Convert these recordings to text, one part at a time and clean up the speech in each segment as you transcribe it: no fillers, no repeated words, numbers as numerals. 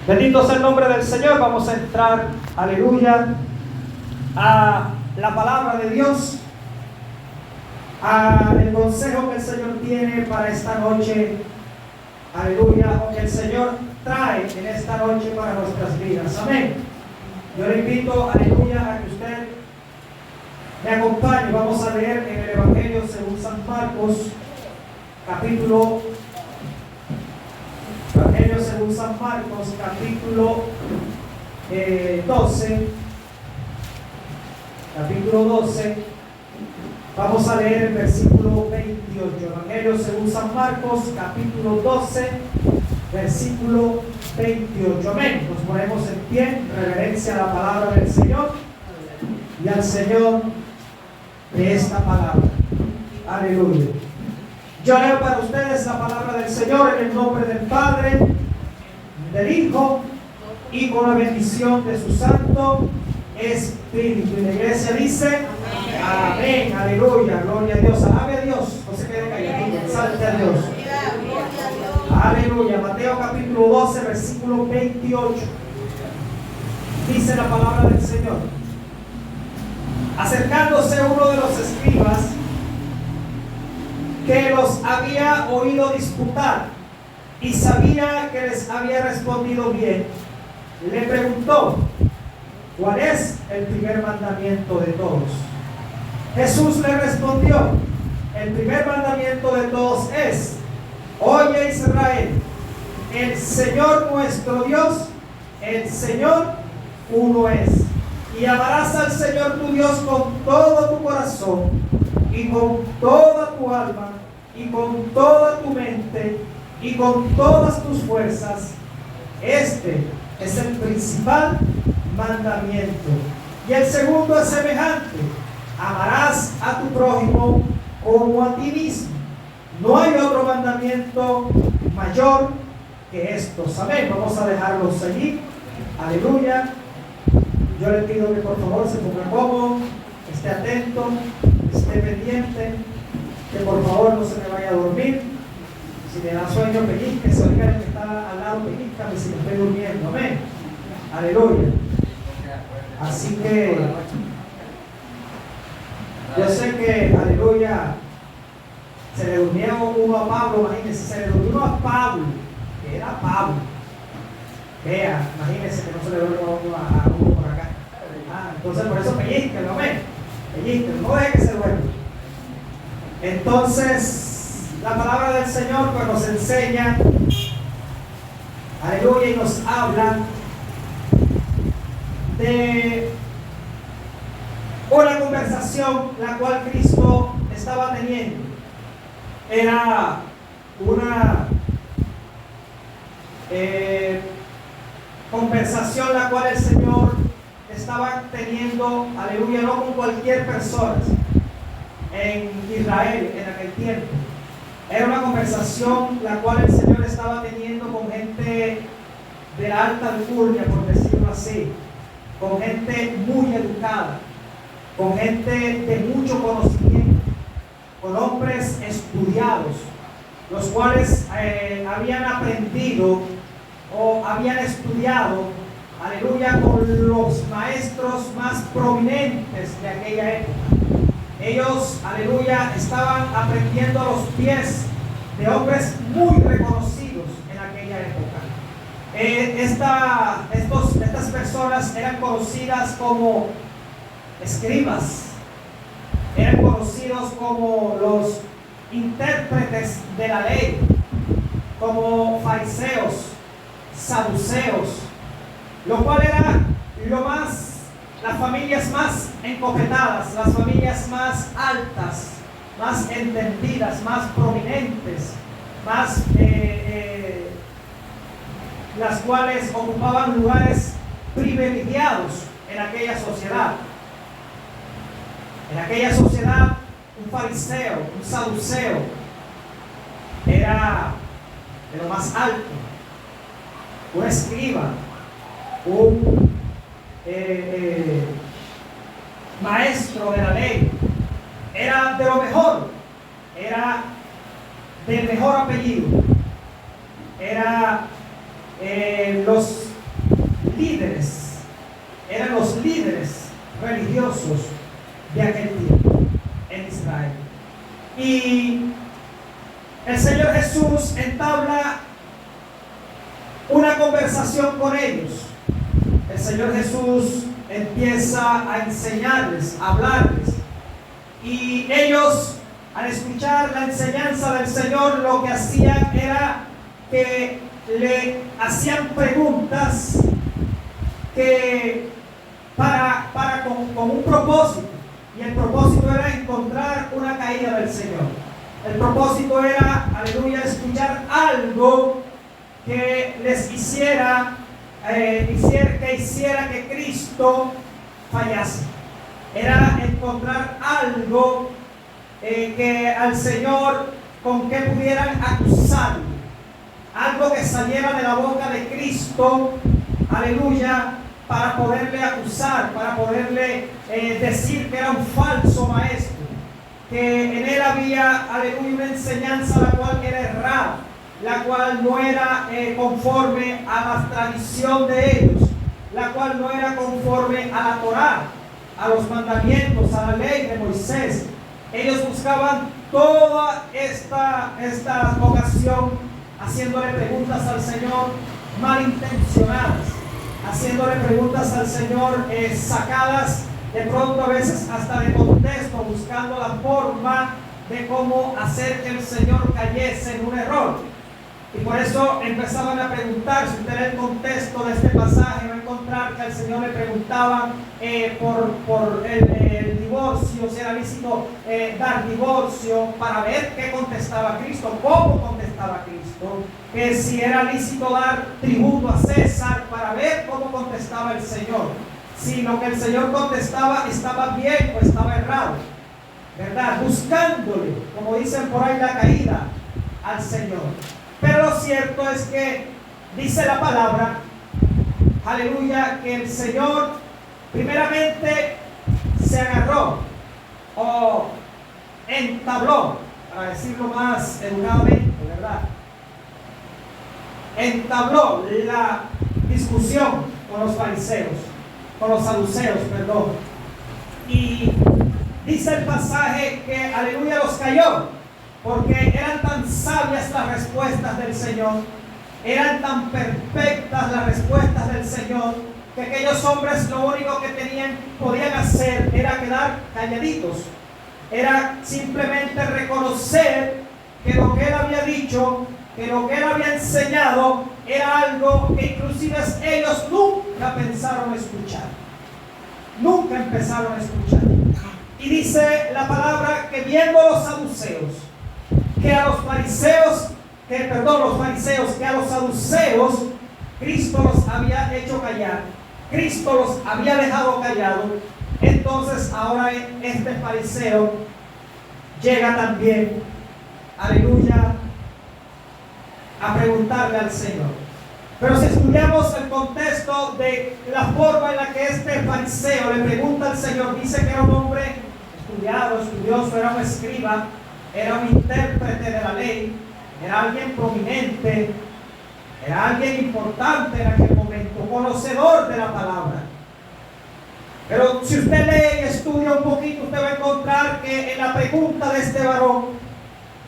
Bendito sea el nombre del Señor. Vamos a entrar, aleluya, a la palabra de Dios, a el consejo que el Señor tiene para esta noche, aleluya, o que el Señor trae en esta noche para nuestras vidas. Amén. Yo le invito, aleluya, a que usted me acompañe. Vamos a leer en el Evangelio según San Marcos, Evangelio según San Marcos, capítulo 12. Capítulo 12. Vamos a leer el versículo 28. Evangelio según San Marcos, capítulo 12, versículo 28. Amén. Nos ponemos en pie en reverencia a la palabra del Señor y al Señor de esta palabra. Aleluya. Yo leo para ustedes la palabra del Señor en el nombre del Padre, del Hijo y con la bendición de su Santo Espíritu. Y la iglesia dice: amén, aleluya, gloria a Dios, alabe a Dios, no se quede calladito, exalte a Dios. Aleluya. Mateo capítulo 12, versículo 28. Dice la palabra del Señor: acercándose uno de los escribas que los había oído disputar y sabía que les había respondido bien, le preguntó: ¿cuál es el primer mandamiento de todos? Jesús le respondió: el primer mandamiento de todos es: oye Israel, el Señor nuestro Dios, el Señor uno es. Y amarás al Señor tu Dios con todo tu corazón y con toda tu alma y con toda tu mente y con todas tus fuerzas. Este es el principal mandamiento. Y el segundo es semejante: amarás a tu prójimo como a ti mismo. No hay otro mandamiento mayor que estos. Amén. Vamos a dejarlos allí. Aleluya. Yo le pido que por favor se ponga cómodo, esté atento, esté pendiente, que por favor no se me vaya a dormir. Si le da sueño, pellizque, se oiga el que está al lado, pellizcame si me estoy durmiendo. Amén. Aleluya. Así que yo sé que, aleluya, se le durmió uno a Pablo, imagínense, se le durmió a Pablo, que era Pablo. Vea, imagínense que no se le duerme uno a uno por acá. Entonces por eso pellizquenlo, amén. Pellizquenlo, no deje que se duerma. Entonces, la palabra del Señor pues nos enseña, aleluya, y nos habla de una conversación la cual Cristo estaba teniendo. Era una conversación la cual el Señor estaba teniendo, aleluya, no con cualquier persona en Israel en aquel tiempo. Era una conversación la cual el Señor estaba teniendo con gente de la alta alcurnia, por decirlo así, con gente muy educada, con gente de mucho conocimiento, con hombres estudiados, los cuales habían aprendido o habían estudiado, aleluya, con los maestros más prominentes de aquella época. Ellos, aleluya, estaban aprendiendo a los pies de hombres muy reconocidos en aquella época. Estas personas eran conocidas como escribas, eran conocidos como los intérpretes de la ley, como fariseos, saduceos, lo cual era las familias más encopetadas, las familias más altas, más entendidas, más prominentes, las cuales ocupaban lugares privilegiados en aquella sociedad. En aquella sociedad, un fariseo, un saduceo, era de lo más alto. Un escriba, un maestro de la ley, era de lo mejor, era del mejor apellido, era los una conversación con ellos. El Señor Jesús empieza a enseñarles, a hablarles, y ellos, al escuchar la enseñanza del Señor, lo que hacían era que le hacían preguntas que con un propósito, y el propósito era encontrar una caída del Señor. El propósito era, aleluya, escuchar algo que les hiciera que Cristo fallase. Era encontrar algo que al Señor, con que pudieran acusarlo, algo que saliera de la boca de Cristo, aleluya, para poderle acusar, para poderle decir que era un falso maestro, que en él había, aleluya, una enseñanza la cual era errada, la cual no era conforme a la tradición de ellos, la cual no era conforme a la Torá, a los mandamientos, a la ley de Moisés. Ellos buscaban toda esta ocasión haciéndole preguntas al Señor malintencionadas, haciéndole preguntas al Señor sacadas de pronto a veces hasta de contexto, buscando la forma de cómo hacer que el Señor cayese en un error. Y por eso empezaban a preguntar. Si usted lee el contexto de este pasaje, va a encontrar que al Señor le preguntaban por el divorcio, si era lícito dar divorcio, para ver qué contestaba Cristo, cómo contestaba Cristo, que si era lícito dar tributo a César, para ver cómo contestaba el Señor, si lo que el Señor contestaba estaba bien o estaba errado, ¿verdad? Buscándole, como dicen por ahí, la caída al Señor. Pero lo cierto es que dice la palabra, aleluya, que el Señor primeramente se agarró o entabló, para decirlo más educadamente, ¿verdad? Entabló la discusión con los fariseos, con los saduceos, perdón. Y dice el pasaje que, aleluya, los cayó, porque eran tan sabias las respuestas del Señor, eran tan perfectas las respuestas del Señor, que aquellos hombres lo único que podían hacer era quedar calladitos. Era simplemente reconocer que lo que Él había dicho, que lo que Él había enseñado, era algo que inclusive ellos nunca pensaron escuchar. Nunca empezaron a escuchar. Y dice la palabra que viendo los saduceos, que a los fariseos, que a los saduceos, Cristo los había hecho callar, Cristo los había dejado callados. Entonces ahora este fariseo llega también, aleluya, a preguntarle al Señor. Pero si estudiamos el contexto de la forma en la que este fariseo le pregunta al Señor, dice que era un hombre estudiado, estudioso, era un escriba, era un intérprete de la ley, era alguien prominente, era alguien importante en aquel momento, conocedor de la palabra. Pero si usted lee y estudia un poquito, usted va a encontrar que en la pregunta de este varón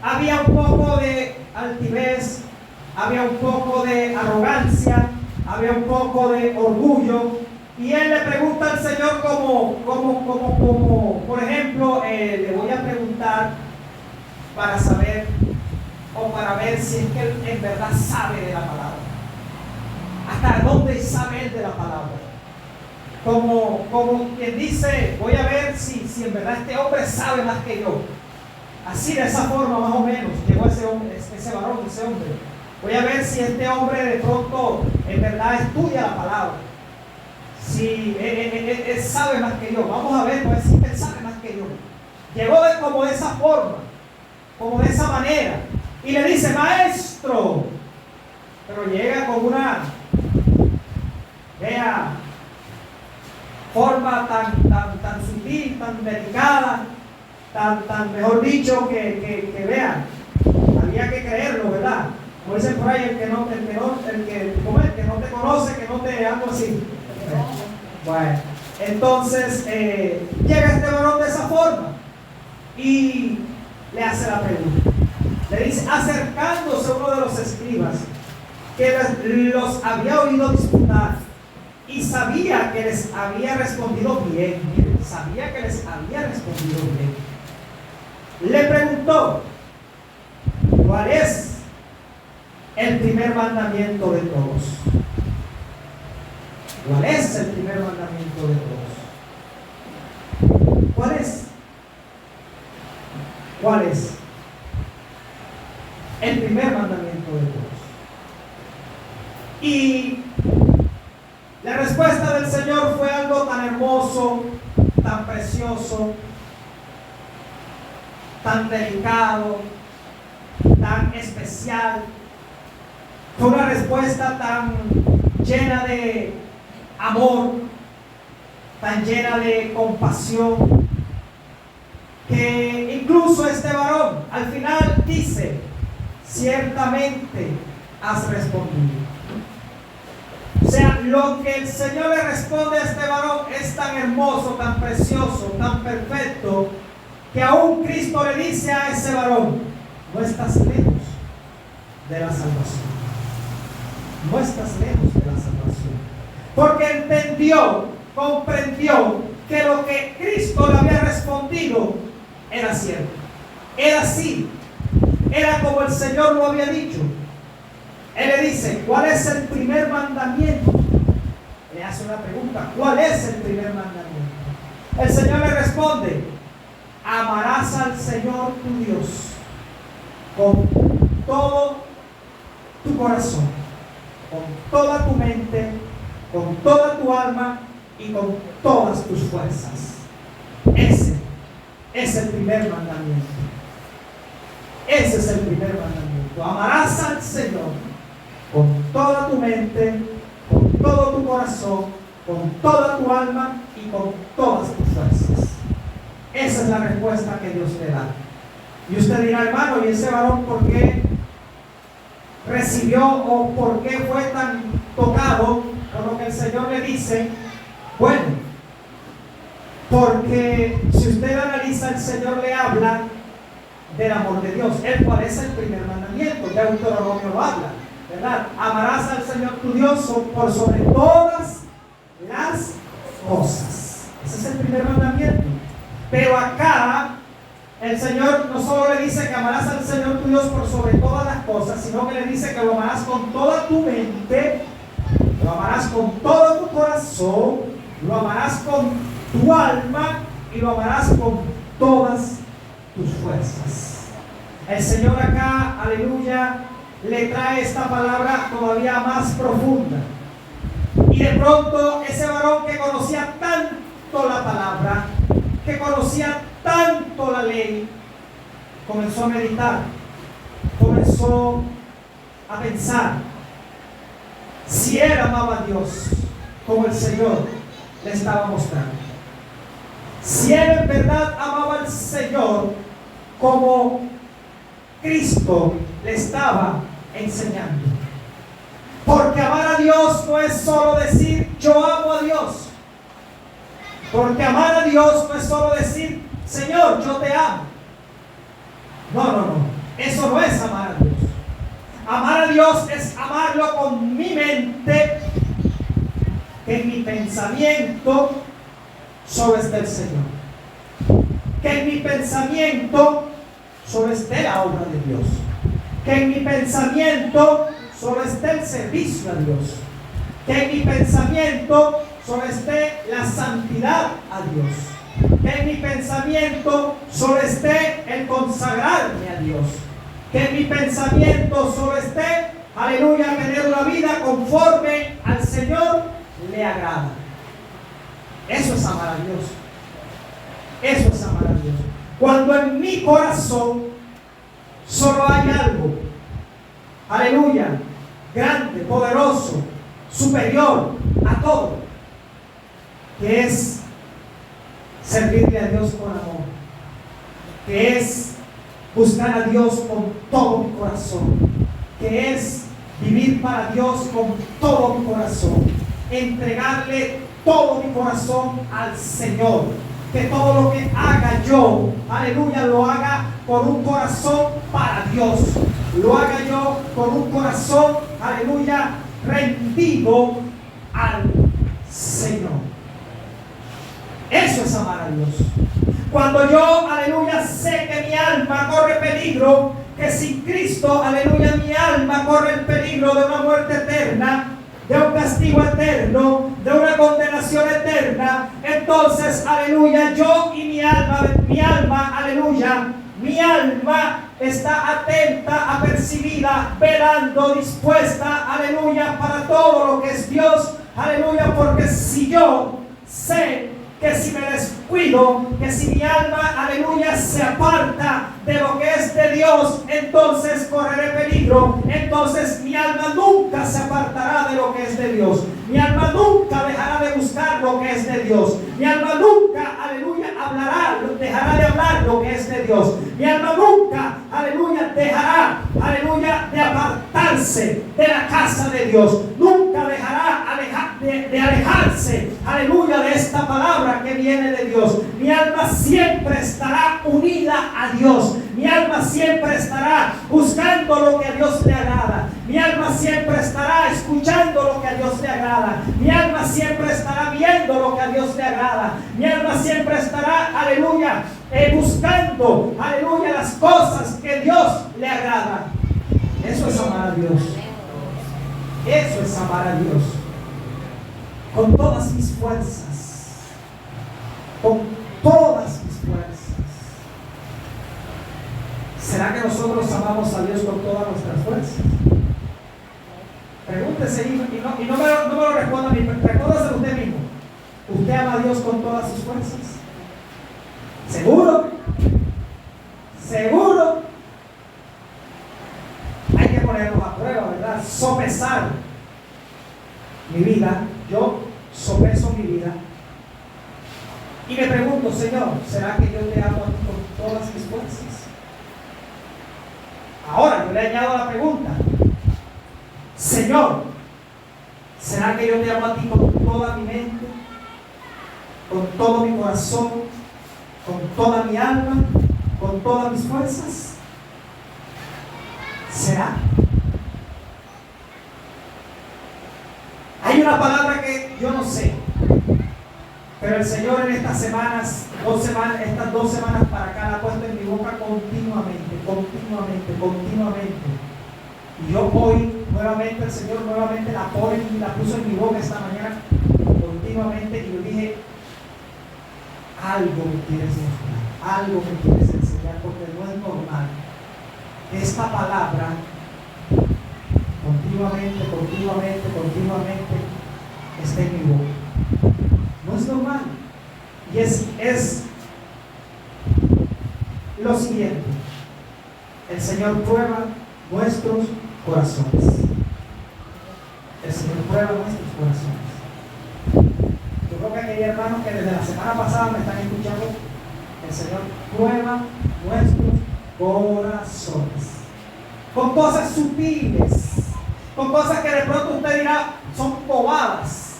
había un poco de altivez, había un poco de arrogancia, había un poco de orgullo. Y él le pregunta al Señor como por ejemplo, le voy a preguntar para saber o para ver si es que él en verdad sabe de la palabra. ¿Hasta dónde sabe él de la palabra? Como quien dice, voy a ver si en verdad este hombre sabe más que yo. Así, de esa forma más o menos llegó ese varón, ese hombre. Voy a ver si este hombre de pronto en verdad estudia la palabra. Si él sabe más que yo. Vamos a ver, pues si él sabe más que yo. Llegó como de esa forma, como de esa manera. Y le dice, maestro. Pero llega con una, forma tan sutil, tan delicada, tan mejor dicho, que vean. Había que creerlo, ¿verdad? Como dicen por ahí, el que no te conoce, que no te algo así. Bueno, entonces llega este varón de esa forma y le hace la pregunta. Le dice, acercándose uno de los escribas, que los había oído disputar y sabía que les había respondido bien. Sabía que les había respondido bien. Le preguntó: ¿cuál es el primer mandamiento de todos? ¿Cuál es el primer mandamiento de todos? ¿Cuál es? ¿Cuál es el primer mandamiento de todos? Y la respuesta del Señor fue algo tan hermoso, tan precioso, tan delicado, tan especial. Fue una respuesta tan llena de amor, tan llena de compasión, que incluso este varón al final dice: ciertamente has respondido. O sea, lo que el Señor le responde a este varón es tan hermoso, tan precioso, tan perfecto, que aún Cristo le dice a ese varón: no estás lejos de la salvación. No estás lejos de la salvación. Porque entendió, comprendió que lo que Cristo le había respondido era cierto. Era así. Era como el Señor lo había dicho. Él le dice: ¿cuál es el primer mandamiento? Le hace una pregunta: ¿cuál es el primer mandamiento? El Señor le responde: amarás al Señor tu Dios con todo tu corazón, con toda tu mente, con toda tu alma y con todas tus fuerzas. Ese es el primer mandamiento. Ese es el primer mandamiento. Amarás al Señor con toda tu mente, con todo tu corazón, con toda tu alma y con todas tus fuerzas. Esa es la respuesta que Dios le da. Y usted dirá: hermano, ¿y ese varón por qué recibió o por qué fue tan tocado con lo que el Señor le dice? Bueno, porque si usted analiza, el Señor le habla del amor de Dios, el cual es el primer mandamiento. Ya Deuteronomio lo habla, ¿verdad? Amarás al Señor tu Dios por sobre todas las cosas. Ese es el primer mandamiento. Pero acá el Señor no solo le dice que amarás al Señor tu Dios por sobre todas las cosas, sino que le dice que lo amarás con toda tu mente, lo amarás con todo tu corazón, lo amarás con tu alma y lo amarás con todas tus fuerzas. El Señor acá, aleluya, le trae esta palabra todavía más profunda. Y de pronto ese varón que conocía tanto la palabra, que conocía tanto la ley, comenzó a meditar, comenzó a pensar si él amaba a Dios como el Señor le estaba mostrando, si él en verdad amaba al Señor como Cristo le estaba enseñando. Porque amar a Dios no es solo decir yo amo a Dios. Porque amar a Dios no es solo decir Señor, yo te amo. No. Eso no es amar a Dios. Amar a Dios es amarlo con mi mente, que en mi pensamiento solo esté el Señor. Que en mi pensamiento solo esté la obra de Dios. Que en mi pensamiento solo esté el servicio a Dios. Que en mi pensamiento solo esté la santidad a Dios. Que en mi pensamiento solo esté el consagrarme a Dios. Que en mi pensamiento solo esté, aleluya, tener una vida conforme al Señor le agrada. Eso es amar a Dios. Eso es amar a Dios. Cuando en mi corazón solo hay algo, aleluya, grande, poderoso, superior a todo, que es servirle a Dios con amor, que es buscar a Dios con todo mi corazón, que es vivir para Dios con todo mi corazón, entregarle todo mi corazón al Señor, que todo lo que haga yo, aleluya, lo haga con un corazón para Dios, lo haga yo con un corazón aleluya, rendido al Señor. Eso es amar a Dios. Cuando yo, aleluya, sé que mi alma corre peligro, que sin Cristo, aleluya, mi alma corre el peligro de una muerte eterna, de un castigo eterno, de una condenación eterna, entonces, aleluya, yo y mi alma, aleluya, mi alma está atenta, apercibida, velando, dispuesta, aleluya, para todo lo que es Dios, aleluya, porque si yo sé que si me descuido, que si mi alma, aleluya, se aparta de lo que es de Dios, entonces correré peligro. Entonces mi alma nunca se apartará de lo que es de Dios. Mi alma nunca dejará de buscar lo que es de Dios. Mi alma nunca, aleluya, dejará de hablar lo que es de Dios. Mi alma nunca, aleluya, dejará, aleluya, de apartarse de la casa de Dios. Nunca dejará de alejarse, aleluya, de esta palabra que viene de Dios. Mi alma siempre estará unida a Dios. Mi alma siempre estará buscando lo que a Dios le agrada. Mi alma siempre estará escuchando lo que a Dios le agrada. Mi alma siempre estará viendo lo que a Dios le agrada. Mi alma siempre estará, aleluya, buscando, aleluya, las cosas que Dios le agrada. Eso es amar a Dios. Eso es amar a Dios. Con todas mis fuerzas. Con todas mis fuerzas. ¿Será que nosotros amamos a Dios con todas nuestras fuerzas? Pregúntese y no me lo responda a mí, respóndase usted mismo. ¿Usted ama a Dios con todas sus fuerzas? ¿Seguro? ¿Seguro? Hay que ponernos a prueba, ¿verdad? Sopesar mi vida. Yo sopeso mi vida. Y me pregunto, Señor, ¿será que yo te amo a ti con todas mis fuerzas? Ahora yo le añado la pregunta, Señor, ¿será que yo te amo a ti con toda mi mente, con todo mi corazón, con toda mi alma, con todas mis fuerzas? ¿Será? Hay una palabra que yo no sé, pero el Señor en estas estas 2 semanas para acá la ha puesto en mi boca continuamente. Y yo hoy nuevamente, el Señor nuevamente la puso en mi boca esta mañana continuamente, y yo dije, algo me quieres mostrar, algo me quieres enseñar, porque no es normal que esta palabra continuamente esté en mi boca. No es normal. Y es lo siguiente: el Señor prueba nuestros corazones. El Señor prueba nuestros corazones. Yo creo que hay hermanos que desde la semana pasada me están escuchando. El Señor prueba nuestros corazones con cosas sutiles, con cosas que de pronto usted dirá son bobadas,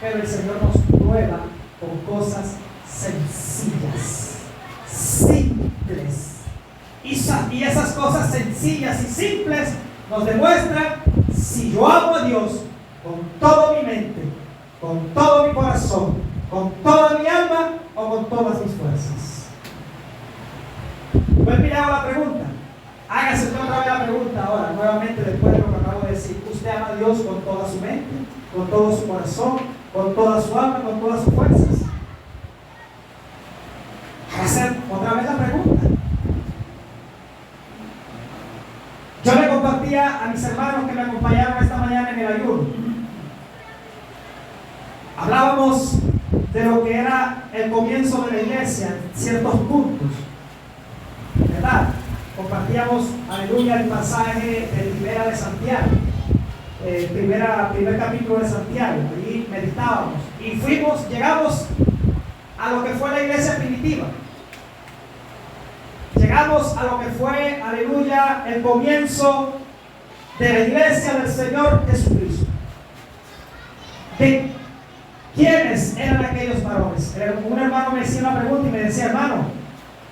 pero el Señor nos prueba con cosas sencillas, simples. Y esas cosas sencillas y simples nos demuestran si yo amo a Dios con toda mi mente, con todo mi corazón, con toda mi alma o con todas mis fuerzas. ¿No he mirado la pregunta? Hágase otra vez la pregunta ahora, nuevamente, después de lo que acabo de decir. ¿Usted ama a Dios con toda su mente, con todo su corazón, con toda su alma, con todas sus fuerzas? Hacer otra vez la pregunta. Yo le compartía a mis hermanos que me acompañaron esta mañana en el ayuno. Hablábamos de lo que era el comienzo de la iglesia, ciertos puntos, ¿verdad? Compartíamos, aleluya, el pasaje de Primera de Santiago, primer capítulo de Santiago. Allí meditábamos y llegamos a lo que fue la iglesia primitiva. Llegamos a lo que fue, aleluya, el comienzo de la iglesia del Señor Jesucristo. ¿De quiénes eran aquellos varones? Un hermano me hacía una pregunta y me decía, hermano,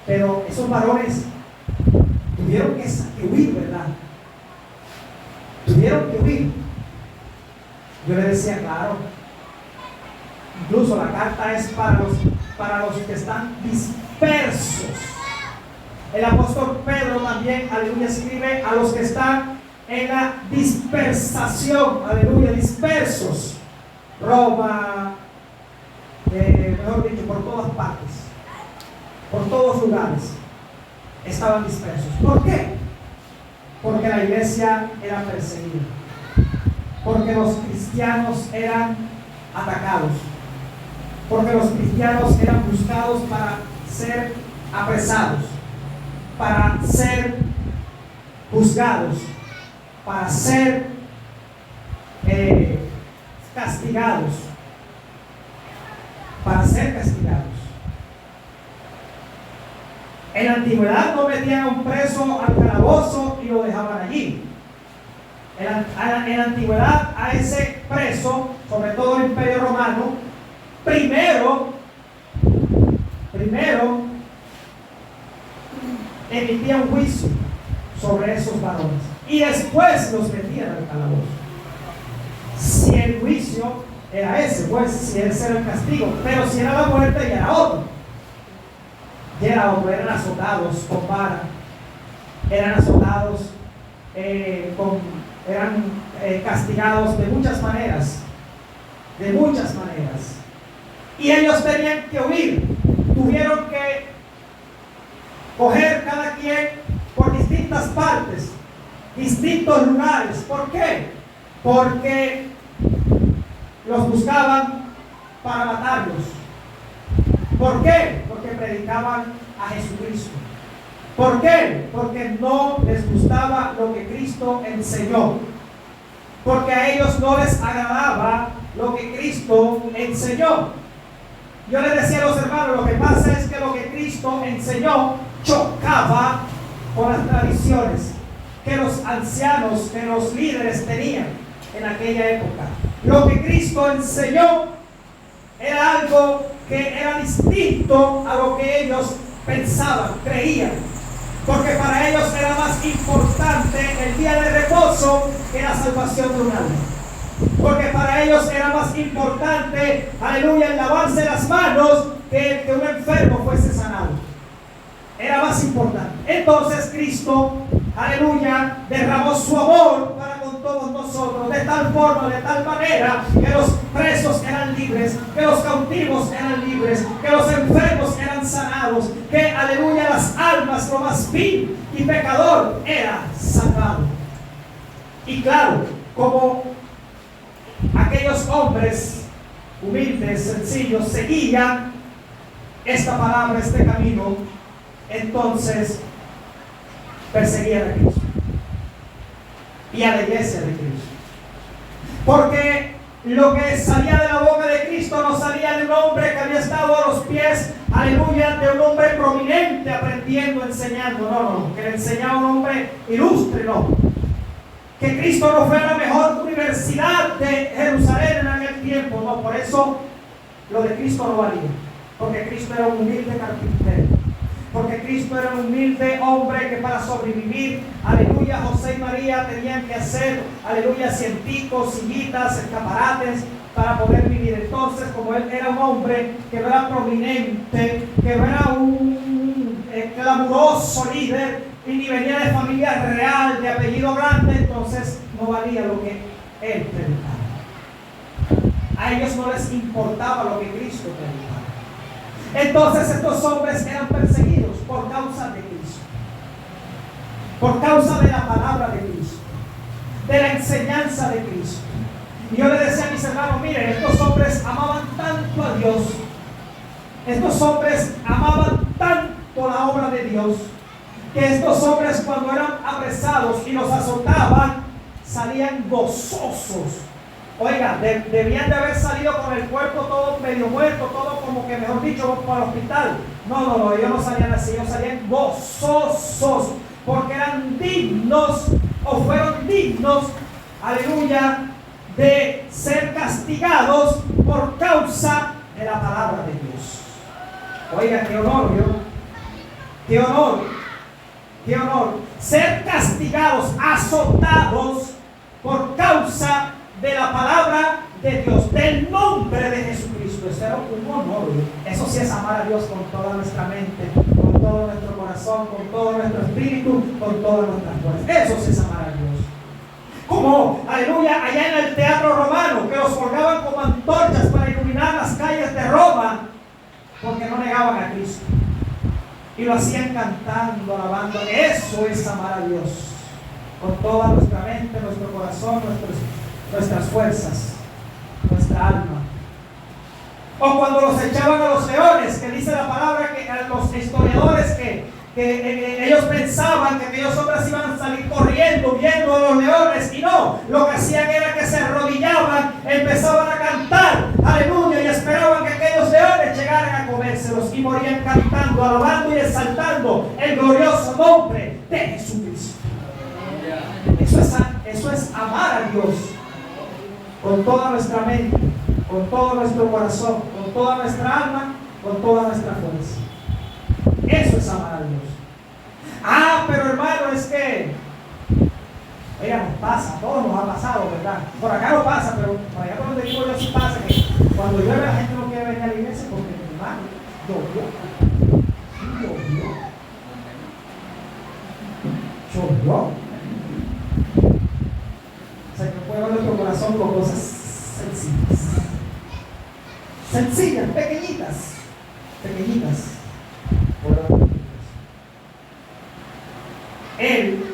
pero esos varones tuvieron que huir, ¿verdad? tuvieron que huir. Yo le decía, claro, incluso la carta es para los que están dispersos. El apóstol Pedro también, aleluya, escribe a los que están en la dispersación, aleluya, dispersos. Roma, mejor dicho, por todas partes, por todos lugares, estaban dispersos. ¿Por qué? Porque la iglesia era perseguida, porque los cristianos eran atacados, porque los cristianos eran buscados para ser apresados, para ser juzgados, para ser castigados, para ser castigados. En la antigüedad no metían a un preso al calabozo y lo dejaban allí. En la antigüedad a ese preso, sobre todo el Imperio Romano, primero emitían un juicio sobre esos varones y después los metían al calabozo. Si el juicio era ese, pues si ese era el castigo, pero si era la muerte ya era otro. Ya era otro, eran azotados con vara, eran azotados, eran castigados de muchas maneras, y ellos tenían que huir, tuvieron que coger cada quien por distintas partes, distintos lugares. ¿Por qué? Porque los buscaban para matarlos. ¿Por qué? Porque predicaban a Jesucristo. ¿Por qué? Porque no les gustaba lo que Cristo enseñó. Porque a ellos no les agradaba lo que Cristo enseñó. Yo les decía a los hermanos, lo que pasa es que lo que Cristo enseñó chocaba con las tradiciones que los ancianos, que los líderes tenían en aquella época. Lo que Cristo enseñó era algo que era distinto a lo que ellos pensaban, creían, porque para ellos era más importante el día de reposo que la salvación de un alma, porque para ellos era más importante, aleluya, el lavarse las manos que un enfermo fuese sanado. Era más importante. Entonces Cristo, aleluya, derramó su amor para con todos nosotros, de tal forma, de tal manera, que los presos eran libres, que los cautivos eran libres, que los enfermos eran sanados, que, aleluya, las almas, lo más vil y pecador, era salvado. Y claro, como aquellos hombres humildes, sencillos, seguían esta palabra, este camino, entonces perseguían a Cristo y a la iglesia de Cristo, porque lo que salía de la boca de Cristo no salía de un hombre que había estado a los pies, aleluya, de un hombre prominente aprendiendo, enseñando, no, que le enseñaba a un hombre ilustre, no, que Cristo no fue a la mejor universidad de Jerusalén en aquel tiempo, no, por eso lo de Cristo no valía, porque Cristo era un humilde carpintero, porque Cristo era un humilde hombre que para sobrevivir, aleluya, José y María tenían que hacer, aleluya, cienticos, sillitas, escaparates para poder vivir. Entonces, como él era un hombre que no era prominente, que no era un glamuroso líder y ni venía de familia real, de apellido grande, entonces no valía lo que él predicaba. A ellos no les importaba lo que Cristo predicaba. Entonces estos hombres eran perseguidos por causa de Cristo, por causa de la palabra de Cristo, de la enseñanza de Cristo. Y yo le decía a mis hermanos, miren, estos hombres amaban tanto a Dios, estos hombres amaban tanto la obra de Dios, que estos hombres cuando eran apresados y los azotaban, salían gozosos. Oiga, debían de haber salido con el cuerpo todo medio muerto, todo como que, mejor dicho, para el hospital. No, ellos no salían así, ellos salían gozosos, porque eran dignos, o fueron dignos, aleluya, de ser castigados por causa de la palabra de Dios. Oiga, qué honor, ¿no? Qué honor, qué honor. Ser castigados, azotados por causa de la palabra de Dios, del nombre de Jesucristo. Eso era un honor. Eso sí es amar a Dios con toda nuestra mente, con todo nuestro corazón, con todo nuestro espíritu, con todas nuestras fuerzas. Eso sí es amar a Dios. Como, aleluya, allá en el teatro romano, que los colgaban como antorchas para iluminar las calles de Roma, porque no negaban a Cristo. Y lo hacían cantando, alabando. Eso es amar a Dios con toda nuestra mente, nuestro corazón, nuestras fuerzas, nuestra alma. O cuando los echaban a los leones, que dice la palabra que a los historiadores que ellos pensaban que aquellos hombres iban a salir corriendo, huyendo de los leones, y no, lo que hacían era que se arrodillaban, empezaban a cantar, aleluya, y esperaban que aquellos leones llegaran a comérselos, y morían cantando, alabando y exaltando el glorioso nombre de Jesucristo. Eso es amar a Dios con toda nuestra mente, con todo nuestro corazón, con toda nuestra alma, con toda nuestra fuerza. Eso es amar a Dios. Pero hermano, es que, oiga, nos pasa, a todos nos ha pasado, ¿verdad? Por acá no pasa, pero por allá por donde digo yo sí pasa, que cuando llueve la gente no quiere venir a la iglesia porque, hermano, llovió. O sea, que no puede ver nuestro corazón con cosas sencillas, pequeñitas. Él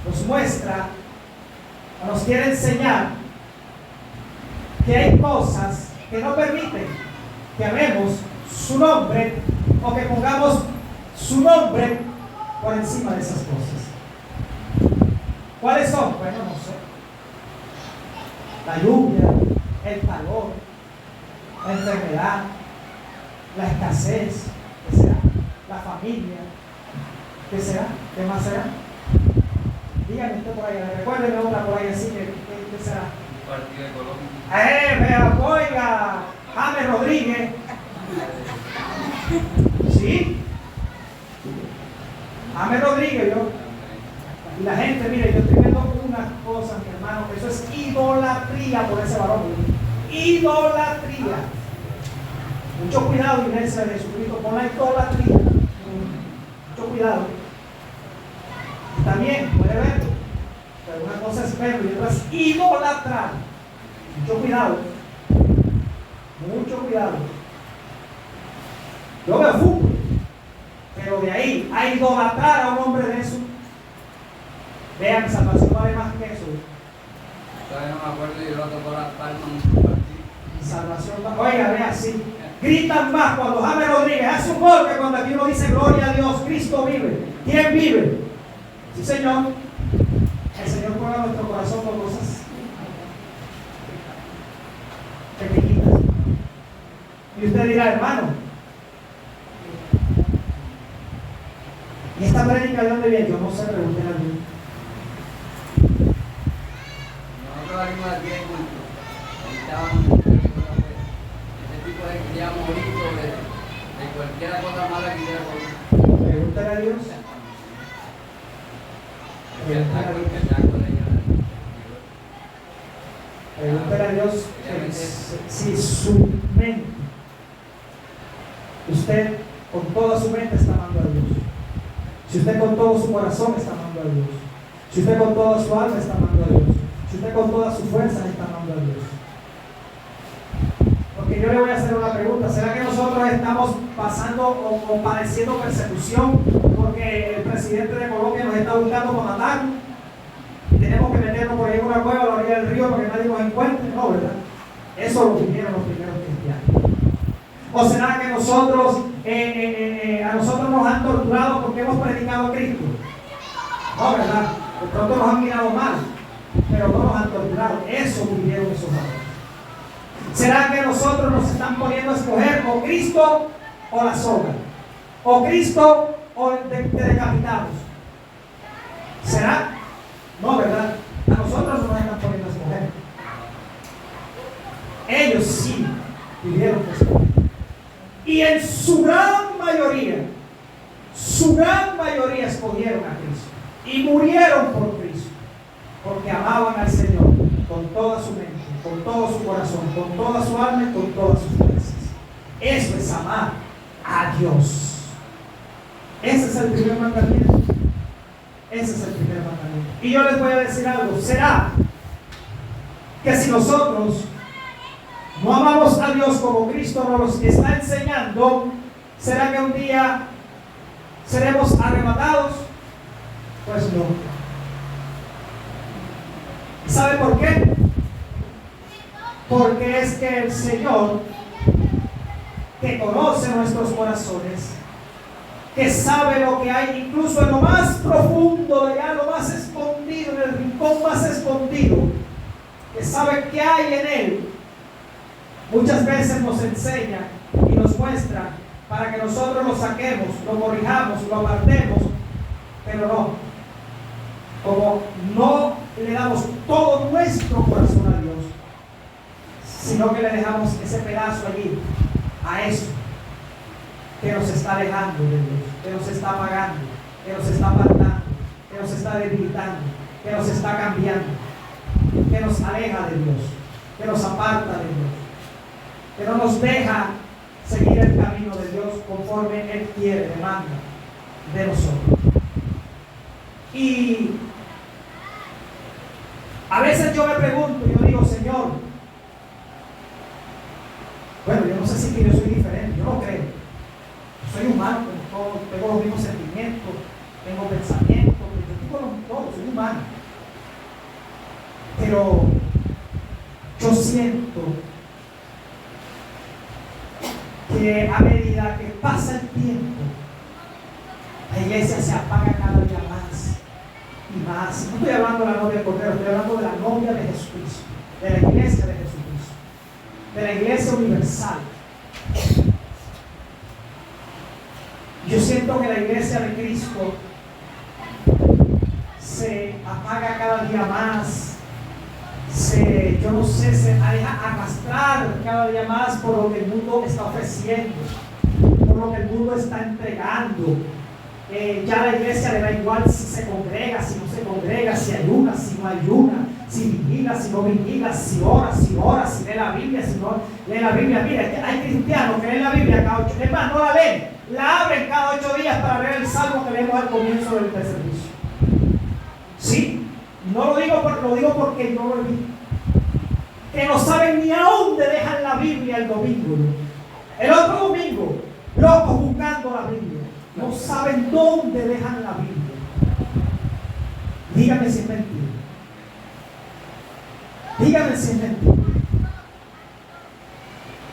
nos muestra, o nos quiere enseñar que hay cosas que no permiten que amemos su nombre o que pongamos su nombre por encima de esas cosas. ¿Cuáles son? Bueno, no sé. La lluvia, el calor, la enfermedad, la escasez, ¿qué será? La familia, ¿qué será? ¿Qué más será? Díganme usted por ahí, recuérdenme otra por ahí así, ¿qué será? Un partido ecológico. Pero oiga, James Rodríguez. ¿Sí? James Rodríguez, yo. Y la gente, mire, yo estoy viendo unas cosas, mi hermano, que eso es idolatría por ese varón. Idolatría. Mucho cuidado, iglesia de Jesucristo, con la idolatría. Mucho cuidado. También puede verlo, pero una cosa es verlo y otra es idolatrar. Mucho cuidado. Mucho cuidado. Yo veo fútbol, pero de ahí a idolatrar a un hombre de eso. Vean, salvación vale más que eso. Todavía no me acuerdo, yo lo tocó las palmas en un partido. Salvación vale. Oiga, vea así. Gritan más cuando James Rodríguez hace un gol que cuando aquí uno dice gloria a Dios, Cristo vive. ¿Quién vive? Sí, Señor. El Señor pone en nuestro corazón con cosas pequeñitas. Y usted dirá, hermano, ¿y esta prédica de dónde viene? Yo no sé, pregunté a Dios. Nosotros salimos de aquí de culto. Estaban ese tipo de quería morir de cualquier cosa mala que quiera morir. Pregúntale a Dios. Pregúntale a Dios si su mente, usted con toda su mente está amando a Dios. Si usted con todo su corazón está amando a Dios. Si usted con toda su alma está amando a Dios. Si usted con toda su fuerza está amando a Dios. Porque yo le voy a hacer una pregunta. ¿Será que nosotros estamos pasando o padeciendo persecución porque el presidente de Colombia nos está buscando para matarnos? Y tenemos que meternos por ahí en una cueva a la orilla del río para que nadie nos encuentre. No, ¿verdad? Eso lo vivieron los primeros cristianos. ¿O será que nosotros, a nosotros nos han torturado porque hemos predicado a Cristo? No, ¿verdad? De pronto nos han mirado mal, pero no nos han torturado. Eso vivieron esos hombres. ¿Será que nosotros nos están poniendo a escoger o Cristo o la soga? ¿O Cristo o te decapitamos? ¿Será? No, ¿verdad? A nosotros no nos están poniendo a escoger. Ellos sí vivieron que escoger. Y en su gran mayoría escogieron a Cristo y murieron por Cristo. porque amaban al Señor con toda su mente, con todo su corazón, con toda su alma y con todas sus fuerzas. Eso es amar a Dios. Ese es el primer mandamiento. Ese es el primer mandamiento. Y yo les voy a decir algo. ¿Será que si nosotros no amamos a Dios como Cristo nos está enseñando, será que un día seremos arrebatados? Pues no. ¿Sabe por qué? Porque es que el Señor, que conoce nuestros corazones, que sabe lo que hay incluso en lo más profundo, de allá lo más escondido, en el rincón más escondido, que sabe qué hay en Él, muchas veces nos enseña y nos muestra para que nosotros lo saquemos, lo corrijamos, lo apartemos, pero no. Como no le damos todo nuestro corazón a Dios, sino que le dejamos ese pedazo allí, a eso que nos está alejando de Dios, que nos está apagando, que nos está apartando, que nos está debilitando, que nos está cambiando, que nos aleja de Dios, que nos aparta de Dios, que no nos deja seguir el camino de Dios conforme Él quiere, demanda de nosotros. Y a veces yo me pregunto, yo digo, Señor, bueno, yo no sé si que yo soy diferente, yo no creo. Soy humano como todos, tengo los mismos sentimientos, tengo pensamientos, yo tengo todo, soy humano. Pero yo siento que a medida que pasa el tiempo, la iglesia se apaga cada día más y más. No estoy hablando de la novia del Cordero, estoy hablando de la novia de Jesucristo, de la iglesia de Jesucristo, de la iglesia universal. Yo siento que la iglesia de Cristo se apaga cada día más, yo no sé, se deja arrastrar cada día más por lo que el mundo está ofreciendo, por lo que el mundo está entregando. Ya a la iglesia le da igual si se congrega, si no se congrega, si ayuna, si no ayuna, si vigila, si no vigila, si ora, si lee la Biblia, si no lee la Biblia. Mira, hay cristianos que leen la Biblia cada 8 días, es más, no la leen, la abren cada 8 días para leer el salmo que leemos al comienzo del servicio. Sí, no lo digo, lo digo porque yo lo vi. Que no saben ni a dónde dejan la Biblia el domingo. El otro domingo, locos buscando la Biblia. No saben dónde dejan la Biblia. Dígame si es mentira. Dígame si es mentira.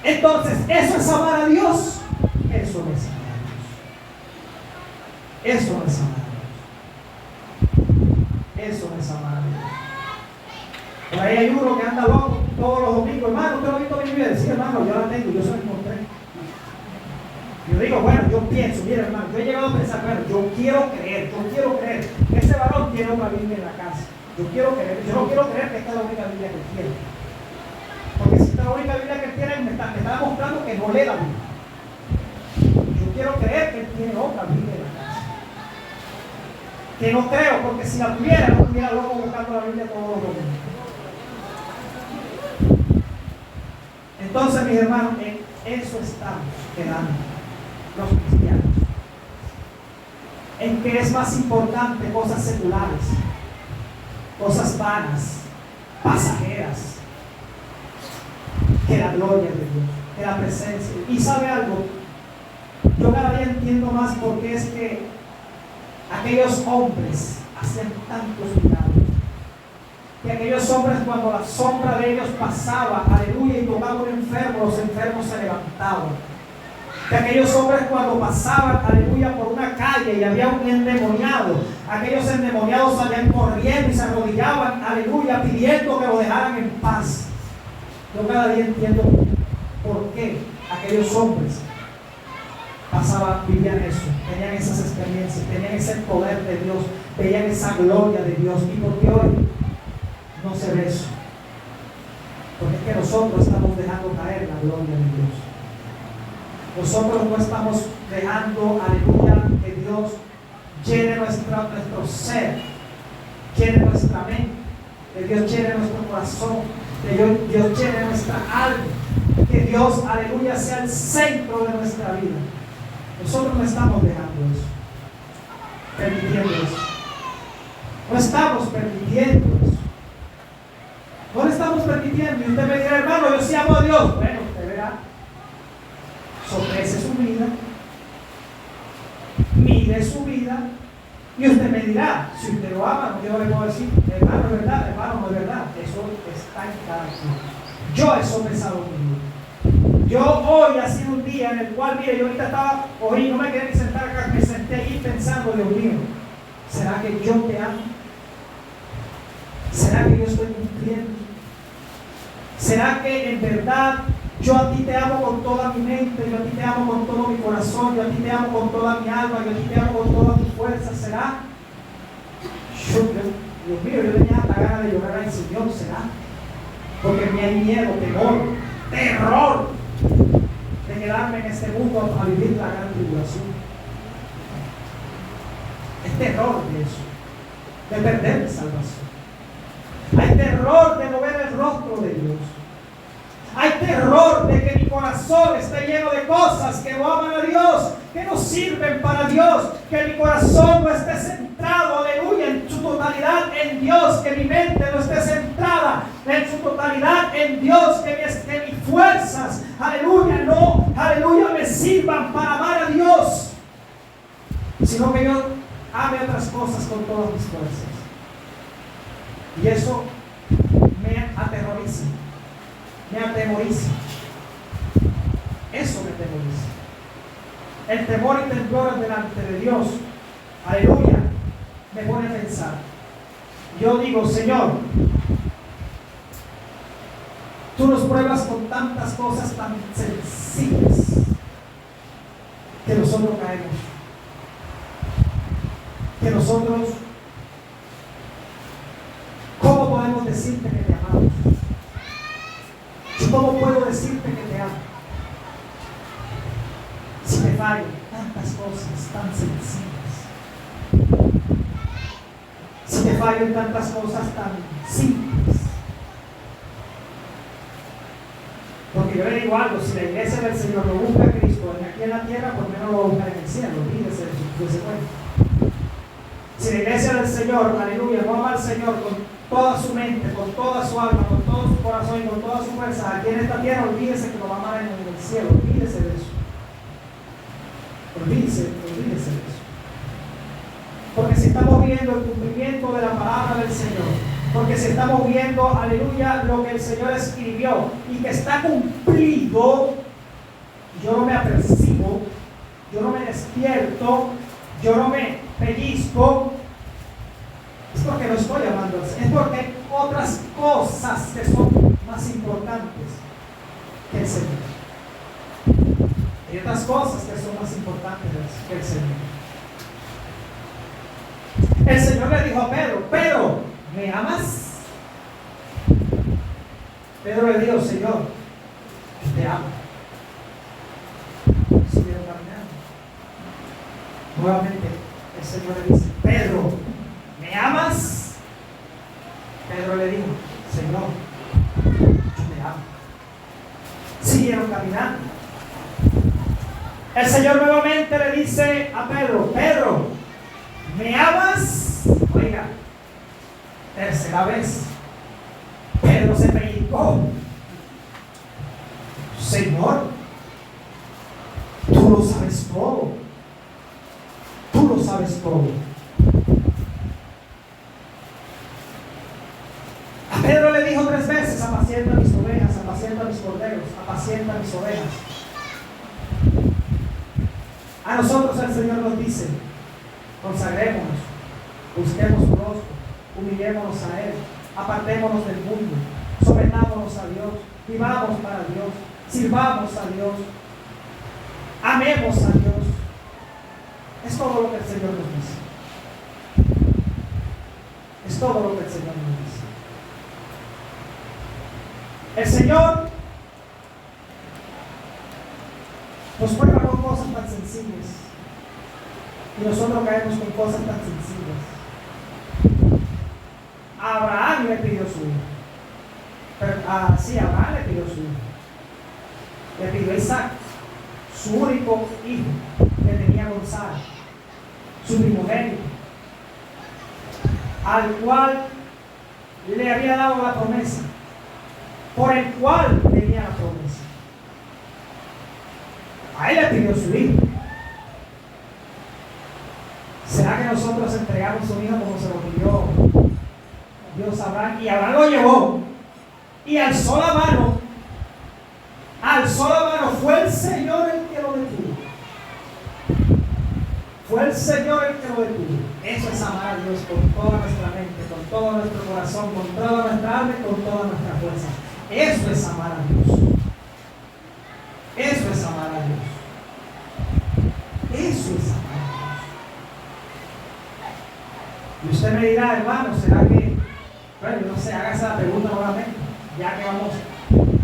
Entonces, ¿eso es amar a Dios? Eso no es amar a Dios. Eso no es amar a Dios. Eso no es amar a Dios. Por ahí hay uno que anda loco todos los domingos. Hermano, ¿usted lo ha visto mi Biblia? Sí, hermano, yo la tengo, yo se la encontré. Yo digo, bueno, yo pienso, mira hermano, yo he llegado a pensar, bueno, yo quiero creer que ese varón tiene una Biblia en la casa. Yo no quiero creer que esta es la única Biblia que tiene. Porque si esta es la única Biblia que tiene, me está demostrando que no lee la Biblia. Yo quiero creer que él tiene otra Biblia en la casa. Que no creo, porque si la tuviera, no estuviera loco buscando la Biblia todos los domingos. Entonces, mis hermanos, en eso estamos quedando los cristianos, en que es más importante cosas seculares, cosas vanas, pasajeras, que la gloria de Dios, que la presencia. Y sabe algo, yo cada día entiendo más por qué es que aquellos hombres hacían tantos milagros, que aquellos hombres, cuando la sombra de ellos pasaba, aleluya, y tocaba un enfermo, los enfermos se levantaban. Que aquellos hombres, cuando pasaban, aleluya, por una calle y había un endemoniado, aquellos endemoniados salían corriendo y se arrodillaban, aleluya, pidiendo que lo dejaran en paz. Yo cada día entiendo por qué aquellos hombres pasaban, vivían eso, tenían esas experiencias, tenían ese poder de Dios, veían esa gloria de Dios. ¿Y por qué hoy no se ve eso? Porque es que nosotros estamos dejando caer la gloria de Dios. Nosotros no estamos dejando, aleluya, que Dios llene nuestro ser, llene nuestra mente, Que Dios llene nuestro corazón, que Dios llene nuestra alma, que Dios, aleluya, sea el centro de nuestra vida. Nosotros no estamos dejando eso, permitiendo eso. No estamos permitiendo eso. No lo estamos permitiendo. Y usted me dirá, hermano, yo sí amo a Dios. Bueno, usted verá. Sopese su vida, mire su vida, y usted me dirá, si usted lo ama, yo le puedo decir, hermano, es verdad, hermano, no es verdad. Eso está en cada quien. Yo he sopesado mi vida. Yo hoy ha sido un día en el cual, mire, yo ahorita estaba, hoy no me quedé ni sentar acá, me senté ahí pensando, Dios mío, ¿será que yo te amo? ¿Será que yo estoy cumpliendo? ¿Será que en verdad yo a ti te amo con toda mi mente, yo a ti te amo con todo mi corazón, yo a ti te amo con toda mi alma, yo a ti te amo con toda mi fuerza? ¿Será? Dios mío, yo tenía hasta ganas de llorar al Señor. ¿Será? Porque me hay miedo, temor, terror de quedarme en este mundo a vivir la gran tribulación. Es terror de eso, de perder mi salvación. Hay terror de no ver el rostro de Dios. Hay terror de que mi corazón esté lleno de cosas que no aman a Dios, que no sirven para Dios, que mi corazón no esté centrado, aleluya, en su totalidad en Dios, que mi mente no esté centrada en su totalidad en Dios, que mis fuerzas, aleluya, no, aleluya, me sirvan para amar a Dios, sino que yo ame otras cosas con todas mis fuerzas. Y eso me aterroriza, me atemoriza. Eso me atemoriza. El temor y temblor delante de Dios, aleluya, me pone a pensar. Yo digo, Señor, tú nos pruebas con tantas cosas tan sencillas que nosotros caemos, que nosotros, ¿cómo podemos decirte que te amamos? ¿Cómo puedo decirte que te amo? Si te fallo tantas cosas tan sencillas, si te fallo en tantas cosas tan simples. Porque yo le digo algo, si la iglesia del Señor no busca a Cristo aquí en la tierra, ¿por qué no lo va a buscar en el cielo? Olvídese de ese cuento. Si la iglesia del Señor, aleluya, no ama al Señor con toda su mente, con toda su alma, con todo su corazón y con toda su fuerza, aquí en esta tierra, olvídese que lo va a amar en el cielo, olvídese de eso. Olvídese de eso. Porque si estamos viendo el cumplimiento de la palabra del Señor, porque si estamos viendo, aleluya, lo que el Señor escribió y que está cumplido, yo no me apercibo, yo no me despierto, yo no me pellizco, es porque no estoy amando, es porque hay otras cosas que son más importantes que el Señor. Hay otras cosas que son más importantes que el Señor. El Señor le dijo a Pedro, Pedro, ¿me amas? Pedro le dijo, Señor, te amo. Siguieron caminando. Nuevamente el Señor le dice, Pedro, ¿me amas? Pedro le dijo, Señor, yo te amo. Siguieron caminando. El Señor nuevamente le dice a Pedro, Pedro, ¿me amas? Oiga, tercera vez. Pedro se pellizcó. Señor, tú lo sabes todo. Tú lo sabes todo. A Pedro le dijo 3 veces, apacienta mis ovejas, apacienta mis corderos, apacienta mis ovejas. A nosotros el Señor nos dice, consagrémonos, busquemos su rostro, humillémonos a Él, apartémonos del mundo, sometámonos a Dios, vivamos para Dios, sirvamos a Dios, amemos a Dios. Es todo lo que el Señor nos dice. Es todo lo que el Señor nos dice. El Señor nos prueba con cosas tan sencillas y nosotros caemos con cosas tan sencillas. Abraham le pidió su hijo. Sí, Abraham le pidió su hijo. Le pidió a Isaac, su único hijo que tenía Gonzalo, su primogénito, al cual le había dado la promesa, por el cual tenía la promesa. A él le pidió su hijo. ¿Será que nosotros entregamos un hijo como se lo pidió Dios a Abraham? Y Abraham lo llevó y alzó la mano. Fue el Señor el que lo detuvo. Fue el Señor el que lo detuvo. Eso es amar a Dios con toda nuestra mente, con todo nuestro corazón, con toda nuestra alma y con toda nuestra fuerza. Eso es amar a Dios. Eso es amar a Dios. Eso es amar a Dios. Y usted me dirá, hermano, ¿será que? Bueno, no sé, hágase la pregunta nuevamente, ya que vamos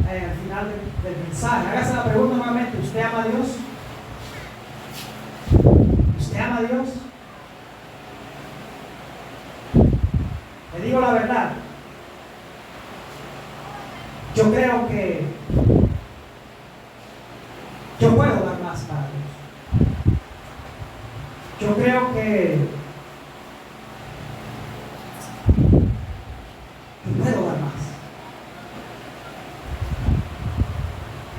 al final del mensaje. Hágase la pregunta nuevamente: ¿usted ama a Dios? ¿Usted ama a Dios? Le digo la verdad. Yo creo que yo puedo dar más para Dios. Yo creo que yo puedo dar más.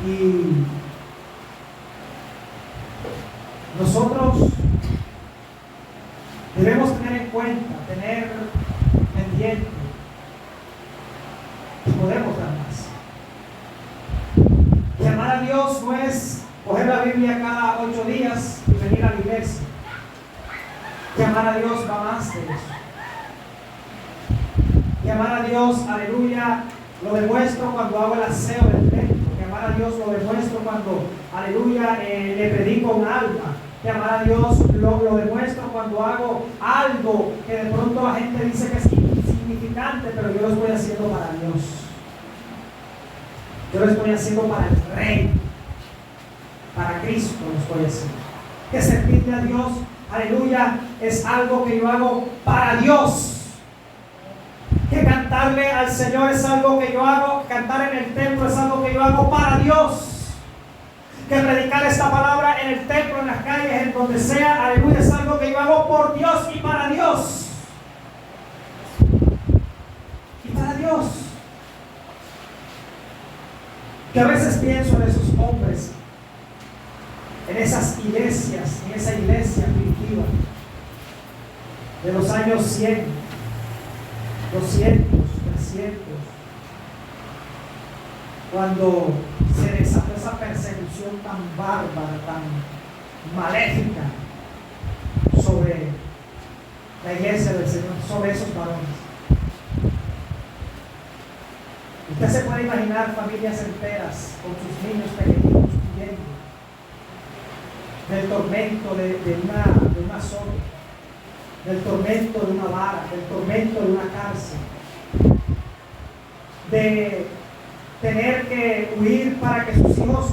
Y nosotros debemos tener en cuenta, tener pendiente que podemos dar más. Que amar a Dios no es coger la Biblia cada 8 días y venir a la iglesia. Que amar a Dios va más de eso. Que amar a Dios, aleluya, lo demuestro cuando hago el aseo del templo. Que amar a Dios lo demuestro cuando, aleluya, le predico a un alma. Que amar a Dios lo demuestro cuando hago algo que de pronto la gente dice que es insignificante, pero yo lo estoy haciendo para Dios. Yo lo estoy haciendo para el Rey, para Cristo lo estoy haciendo. Que servirle a Dios, aleluya, es algo que yo hago para Dios. Que cantarle al Señor es algo que yo hago, cantar en el templo es algo que yo hago para Dios. Que predicar esta palabra en el templo, en las calles, en donde sea, aleluya, es algo que yo hago por Dios y para Dios. Y para Dios. Que a veces pienso en esos hombres, en esas iglesias, en esa iglesia primitiva de los años 100, 200, 300, cuando se desató esa persecución tan bárbara, tan maléfica sobre la iglesia del Señor, sobre esos varones. Usted se puede imaginar familias enteras con sus niños pequeñitos huyendo del tormento de una azote, del tormento de una vara, del tormento de una cárcel, de tener que huir para que sus hijos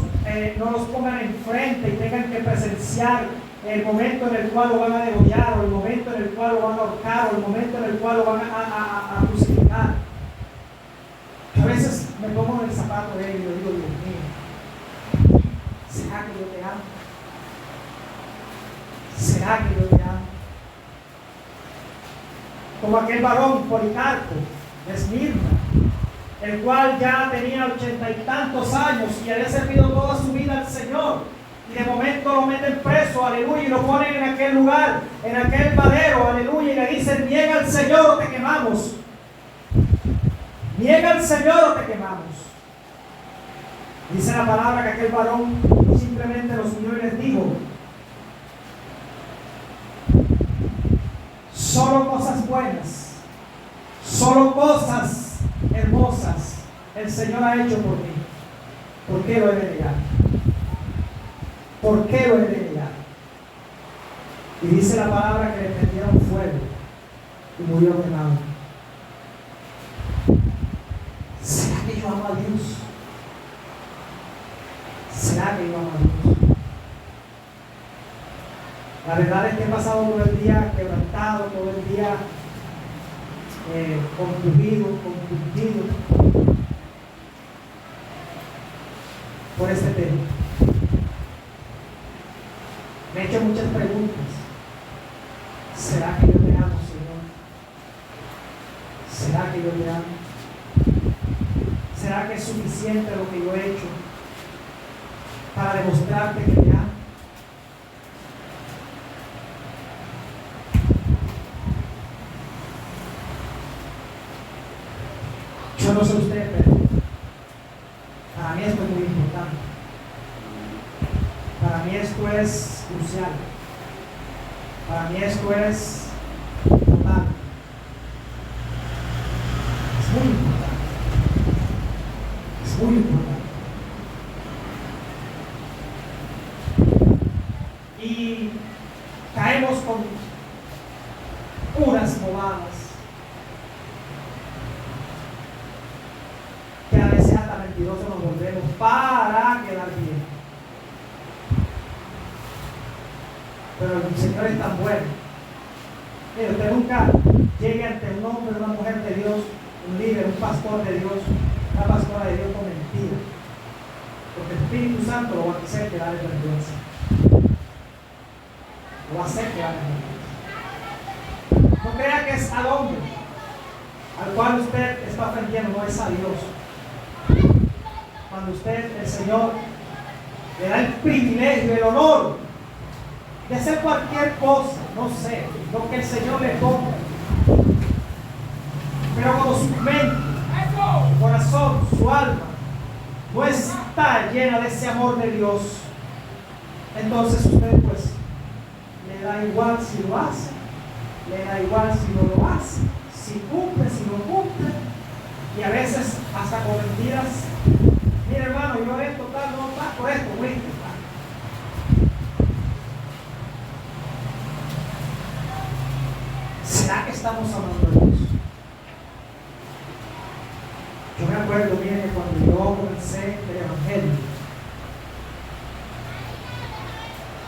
no los pongan enfrente y tengan que presenciar el momento en el cual lo van a degollar, o el momento en el cual lo van a ahorcar, o el momento en el cual lo van a crucificar. A veces me pongo en el zapato de él y le digo: Dios mío, ¿será que yo te amo? ¿Será que yo te amo? Como aquel varón Policarpo de Esmirna, el cual ya tenía 80 y tantos años y había servido toda su vida al Señor, y de momento lo meten preso, aleluya, y lo ponen en aquel lugar, en aquel madero, aleluya, y le dicen: niega al Señor o te quemamos. Niega al Señor o te quemamos. Dice la palabra que aquel varón simplemente los miró y les dijo: solo cosas buenas, solo cosas hermosas el Señor ha hecho por mí. ¿Por qué lo he de negar? ¿Por qué lo he de negar? Y dice la palabra que le prendieron fuego y murió quemado. ¿Será que yo amo a Dios? ¿Será que yo amo a Dios? La verdad es que he pasado todo el día quebrantado, todo el día confundido por este tema. Me he hecho muchas preguntas. ¿Será que yo te amo, Señor? ¿Será que yo te amo? ¿Será que es suficiente lo que yo he hecho para demostrarte que te amo? Yo no sé usted, pero para mí esto es muy importante. Para mí esto es crucial. Para mí esto es total. Es muy importante. Es muy importante. Y caemos con puras bobadas que a veces hasta mentirosos nos volvemos para quedar bien. Pero el Señor es tan bueno. Mire, usted nunca llegue ante un hombre, una mujer de Dios, un líder, un pastor de Dios, una pastora de Dios con mentira. Porque el Espíritu Santo lo va a hacer quedar en vergüenza. Lo va a hacer quedar en vergüenza. No crea que es al hombre al cual usted está ofendiendo, no es a Dios. Cuando usted, el Señor, le da el privilegio, el honor de hacer cualquier cosa, no sé, lo que el Señor le ponga. Pero cuando su mente, su corazón, su alma no está llena de ese amor de Dios, entonces usted pues le da igual si lo hace, le da igual si no lo hace, si cumple, si no cumple, y a veces hasta con mentiras. Mira, hermano, yo esto tal, no tal, por esto, güey. ¿Será que estamos amando a Dios? Yo me acuerdo, miren, cuando yo comencé el Evangelio,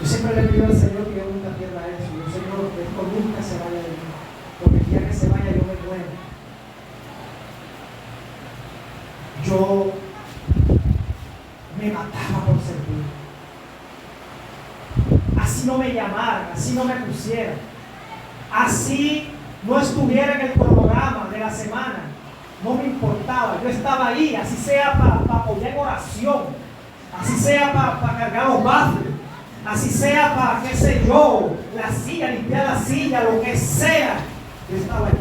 yo siempre le pido al Señor que yo nunca pierda eso. Yo, Señor, que esto nunca se vaya de mí, porque el día que se vaya yo me muero. Yo me mataba por servir. Así no me llamaran, así no me pusieran, así no estuviera en el cronograma de la semana, no me importaba. Yo estaba ahí, así sea para apoyar en oración, así sea para cargar los baffles, así sea para, qué sé yo, la silla, limpiar la silla, lo que sea. Yo estaba ahí.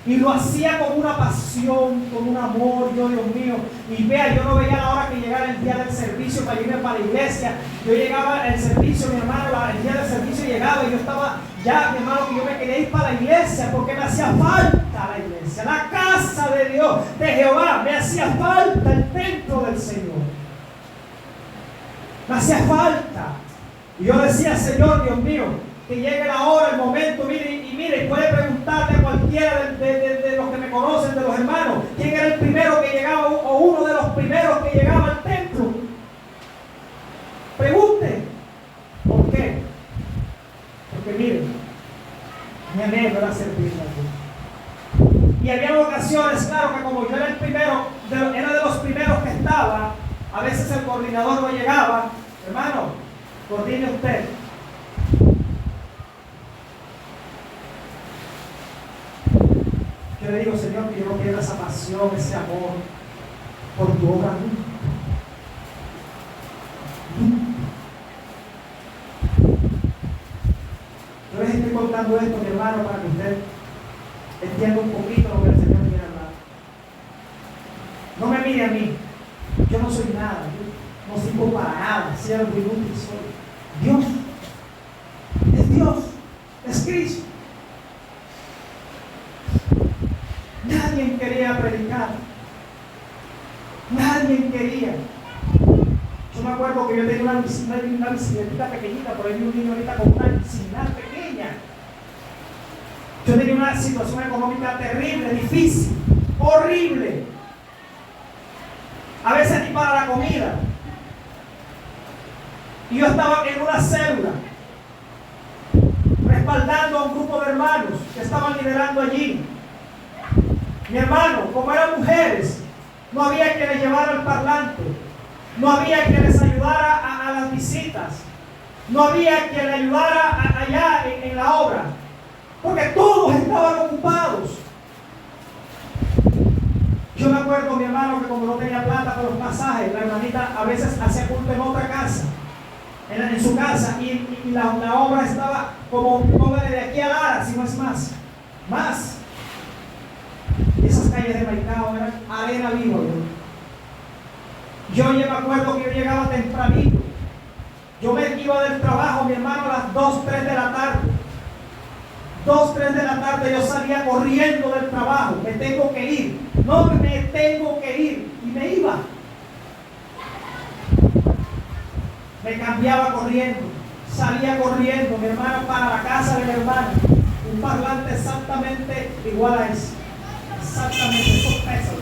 Y lo hacía con una pasión, con un amor, yo, Dios mío. Y vea, yo no veía la hora que llegara el día del servicio para irme para la iglesia. Yo llegaba al servicio, mi hermano, el día del servicio llegaba y yo estaba ya, mi hermano, que yo me quería ir para la iglesia porque me hacía falta la iglesia, la casa de Dios, de Jehová. Me hacía falta el templo del Señor. Me hacía falta. Y yo decía, Señor, Dios mío, que llegue la hora, el momento, mire, puede preguntarle a cualquiera de los que me conocen, de los hermanos, quién era el primero que llegaba o uno de los primeros que llegaba al templo. Pregunte. ¿Por qué? Porque miren, mi anhelo era servirle a Dios. Y había ocasiones, claro, que como yo era el primero, era de los primeros que estaba, a veces el coordinador no llegaba. Hermano, coordine usted. Yo le digo, Señor, que yo no pierda esa pasión, ese amor por tu obra nunca. Yo les estoy contando esto, mi hermano, para que usted entienda un poquito lo que el Señor quiere hablar. No me mire a mí, yo no soy nada, yo no sirvo para nada, siervo inútil soy. Dios es Cristo. Nadie quería predicar. Nadie quería. Yo me acuerdo que yo tenía una bicicleta pequeñita, por ahí vi un niño ahorita con una bicicleta pequeña. Yo tenía una situación económica terrible, difícil, horrible. A veces ni para la comida. Y yo estaba en una célula, respaldando a un grupo de hermanos que estaban liderando allí. Mi hermano, como eran mujeres, no había quien les llevara el parlante, no había quien les ayudara a las visitas, no había quien le ayudara allá en la obra, porque todos estaban ocupados. Yo me acuerdo, mi hermano, que como no tenía plata para los pasajes, la hermanita a veces hacía culto en otra casa, en su casa, y la obra estaba como, póngale de aquí a Lara, si no es más. Y esas calles de Maicao eran arena viva. Yo me acuerdo que yo llegaba tempranito. Yo me iba del trabajo, mi hermano, a las 2, 3 de la tarde. 2, 3 de la tarde yo salía corriendo del trabajo. Me tengo que ir. No, me tengo que ir. Y me iba. Me cambiaba corriendo. Salía corriendo, mi hermano, para la casa de mi hermano. Un parlante exactamente igual a ese. Exactamente, esos pesos.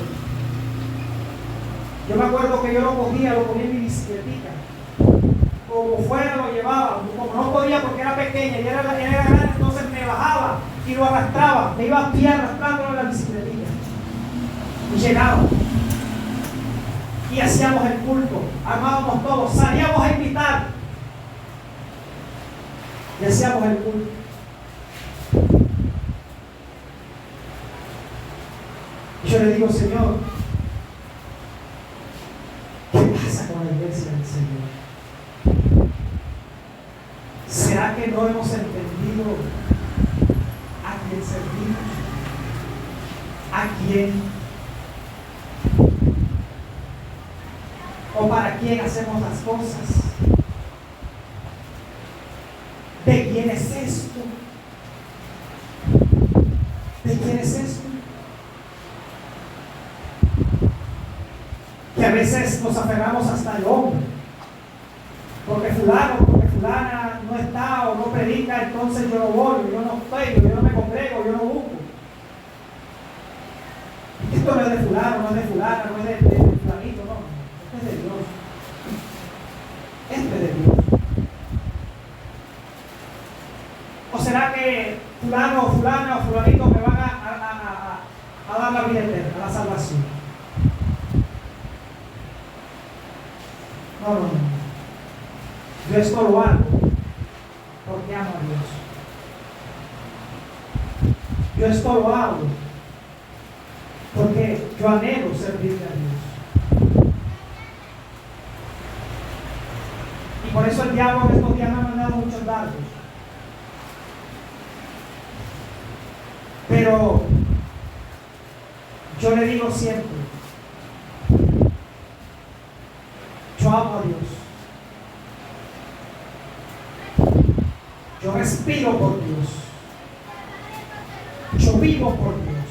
Yo me acuerdo que yo lo cogía en mi bicicletita. Como fuera lo llevaba, como no podía porque era pequeña y era grande, entonces me bajaba y lo arrastraba, me iba a pie arrastrándolo en la bicicletita. Y llegaba. Y hacíamos el culto, armábamos todo, salíamos a invitar. Y hacíamos el culto. Y yo le digo, Señor, ¿qué pasa con la iglesia del Señor? ¿Será que no hemos entendido a quién servimos? ¿A quién? ¿O para quién hacemos las cosas? ¿De quién es esto? ¿De quién es esto? Que a veces nos aferramos hasta el hombre. Porque fulana no está o no predica, entonces yo no voy, yo no estoy, yo no me congrego, yo no busco. Esto no es de fulano, no es de fulana, no es de fulanito, no. Esto es de Dios. Esto es de Dios. ¿O será que fulano o fulana o fulanito me van a dar la vida eterna, la salvación? No. Yo esto lo hago porque amo a Dios. Yo esto lo hago porque yo anhelo servirle a Dios. Y por eso el diablo en estos días me ha mandado muchos dardos. Pero yo le digo siempre, yo amo a Dios. Yo respiro por Dios. Yo vivo por Dios.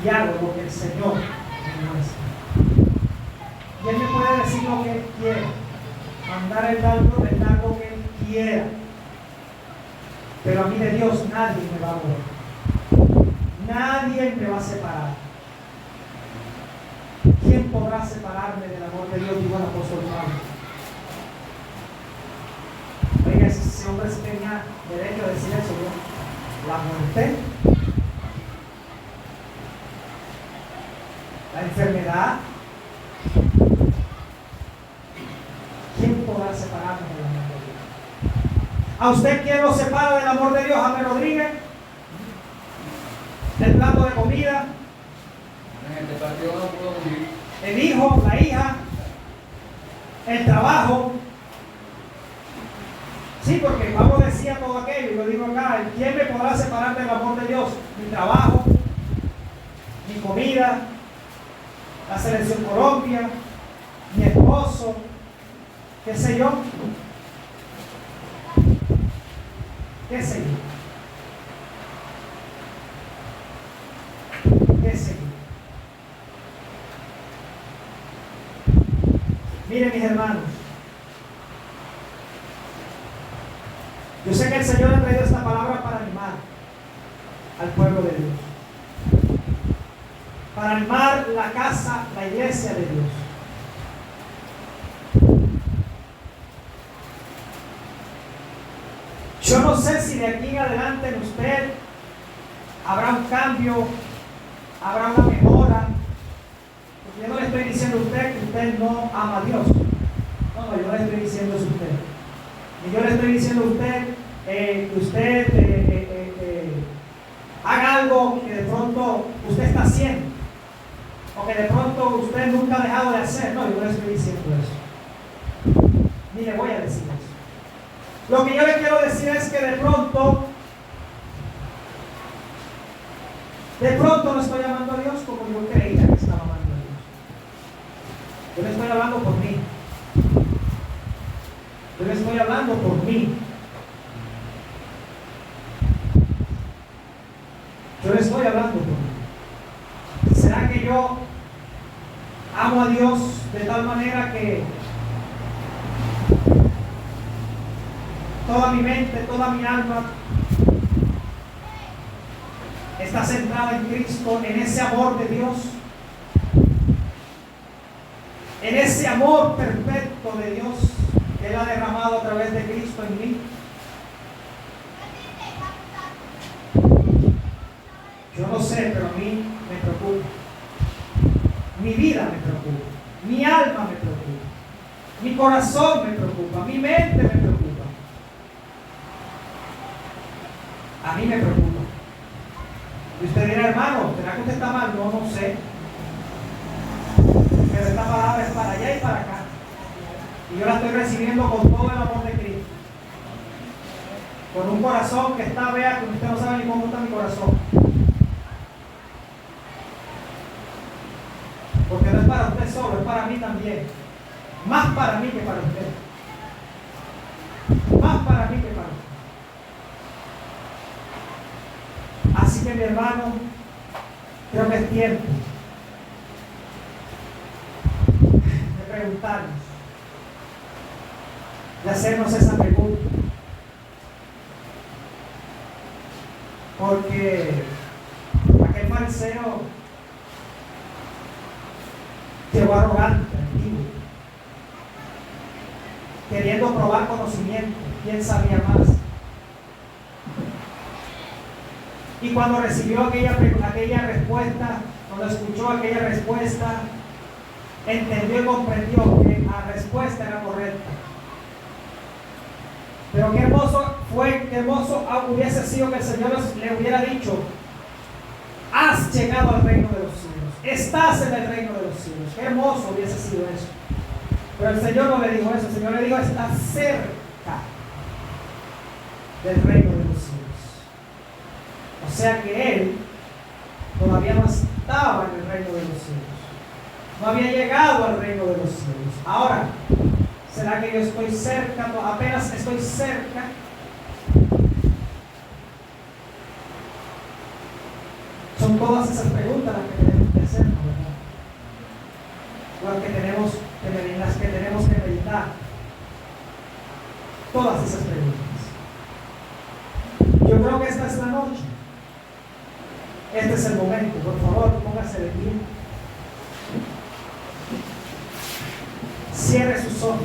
Y hago lo que el Señor me muestra. Y Él me puede decir lo que Él quiera. Mandar el dardo lo que Él quiera. Pero a mí de Dios nadie me va a mover. Nadie me va a separar. ¿Quién podrá separarme del amor de Dios? Dijo el apóstol Pablo. Oiga, ese hombre sí tenía derecho a decir eso, ¿no? La muerte, la enfermedad. ¿Quién podrá separarme del amor de Dios? ¿A usted quién lo separa del amor de Dios? ¿Jaime Rodríguez? ¿El plato de comida? ¿El hijo? ¿La hija? ¿El trabajo? Sí, porque Pablo decía todo aquello, y lo digo acá, ¿quién me podrá separar del amor de Dios? Mi trabajo, mi comida, la selección Colombia, mi esposo, qué sé yo. ¿Qué sé yo? ¿Qué sé yo? Miren, mis hermanos, yo sé que el Señor ha traído esta palabra para animar al pueblo de Dios, para animar la casa, la iglesia de Dios. Yo no sé si de aquí en adelante usted habrá un cambio, habrá una mejora. Porque yo no le estoy diciendo a usted que usted no ama a Dios. No, yo le estoy diciendo eso a usted. Y yo le estoy diciendo a usted que usted haga algo que de pronto usted está haciendo, o que de pronto usted nunca ha dejado de hacer. No, yo no le estoy diciendo eso, ni le voy a decir eso. Lo que yo le quiero decir es que de pronto no estoy amando a Dios como yo creía que estaba amando a Dios. Yo le estoy hablando por mí. Yo le estoy hablando por mí. Yo le estoy hablando por mí. ¿Será que yo amo a Dios de tal manera que toda mi mente, toda mi alma está centrada en Cristo, en ese amor de Dios, en ese amor perfecto de Dios que Él ha derramado a través de Cristo en mí? Yo no sé, pero a mí me preocupa. Mi vida me preocupa. Mi alma me preocupa. Mi corazón me preocupa. Mi mente me preocupa. A mí me preocupa. Y usted dirá, hermano, ¿será que usted está mal? No sé. Pero esta palabra es para allá y para acá. Y yo la estoy recibiendo con todo el amor de Cristo. Con un corazón que está, vea, que usted no sabe ni cómo está mi corazón. Porque no es para usted solo, es para mí también. Más para mí que para usted. Más para mí que para usted. Así que mi hermano, creo que es tiempo de preguntarnos, de hacernos esa pregunta. Porque aquel fariseo llegó arrogante, antiguo, queriendo probar conocimiento, quién sabía más. Y cuando recibió aquella respuesta, cuando escuchó aquella respuesta, entendió y comprendió que la respuesta era correcta. Pero qué hermoso hubiese sido que el Señor le hubiera dicho: has llegado al reino de los cielos, estás en el reino de los cielos. Qué hermoso hubiese sido eso. Pero el Señor no le dijo eso. El Señor le dijo: estás cerca del reino de los cielos. O sea que él todavía no estaba en el reino de los cielos, no había llegado al reino de los cielos. Ahora, ¿será que yo estoy cerca? No, apenas estoy cerca. Son todas esas preguntas las que tenemos que hacer, ¿verdad? Las que tenemos que meditar. Todas esas preguntas. Yo creo que esta es la noche. Este es el momento. Por favor, póngase de pie. Cierre sus ojos.